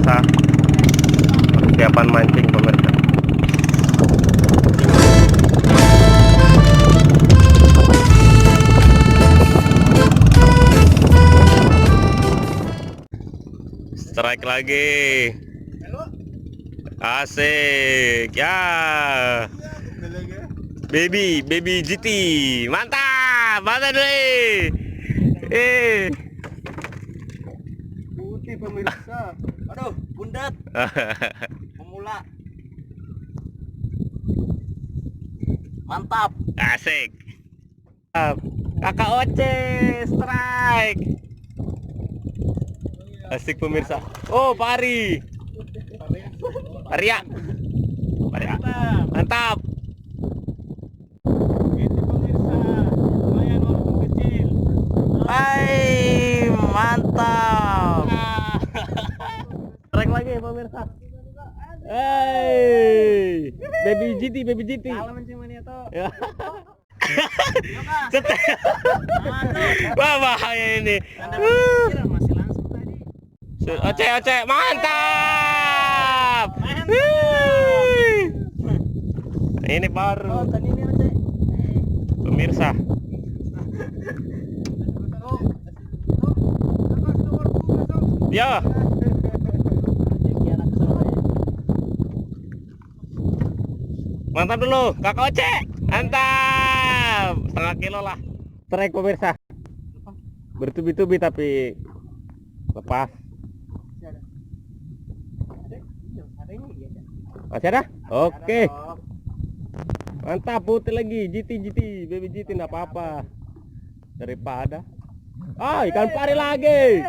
pemirsa. Persiapan mancing pemirsa. Strike lagi. Asik ya. Baby GT. Mantap. Mantap deh. Putih pemirsa. Aduh, bundat. Pemula. Mantap. Asik. Kakak Oce strike. Asik pemirsa. Oh, pari. Paria. Paria. Mantap. Ini pemirsa. Lumayan walaupun kecil. Hai, mantap. Strike lagi pemirsa. Hey, baby GT. Kalau mancing mania tuh. Ya. Wah, bahaya ini. Masih langsung tadi. Oce, mantap. Ini baru Tadi ini aja. pemirsa. Ya, mantap dulu, Kakak Oce. Mantap, setengah kilo lah. Strike pemirsa. Bertubi-tubi tapi lepas. Masih ada? Oke. Mantap, putih lagi. GT, baby GT, enggak apa-apa. Daripada ikan pari lagi.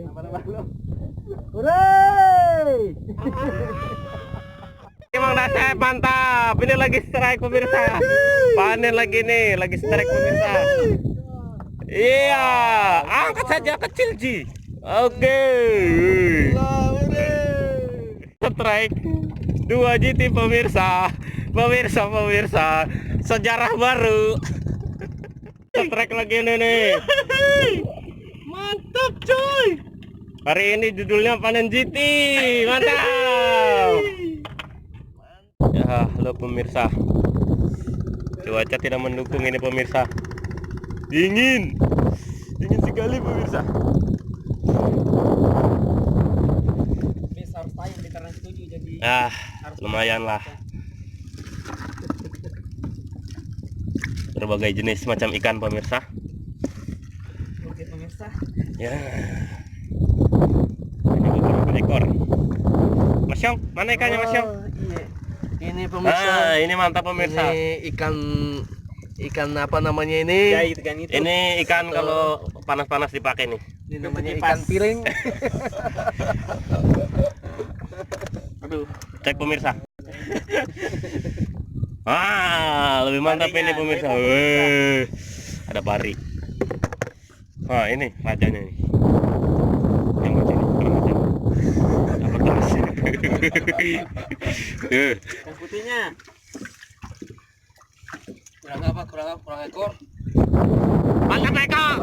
Mantap. Hooray! Emang dasar mantap. Ini lagi strike pemirsa. Panen lagi nih, lagi strike pemirsa. Iya, angkat saja kecil Ji. Oke. Strike 2 GT pemirsa. Pemirsa. Sejarah baru. Strike lagi nih. Mantap coy. Hari ini judulnya panen GT. Mantap. Ya, halo pemirsa. Cuaca tidak mendukung ini pemirsa. Dingin sekali pemirsa. Bisa harus tayang di Trans 7 jadi. Lumayan lah. Berbagai jenis macam ikan pemirsa. Oke pemirsa. Ya. Ini beberapa ekor. Mas Yong, mana ikannya Mas Yong? Iya. Ini pemirsa. Ini mantap pemirsa. Ini ikan apa namanya ini? Ya, ikan itu. Ini ikan kalau panas-panas dipakai nih. Ini namanya ikan piring. Aduh, cek pemirsa. Lebih mantap ini pemirsa. Wih, ada pari. Ini rajanya nih. Yang macam ini, apa terus? Yang putihnya. Kurang ekor. Mantap ekor.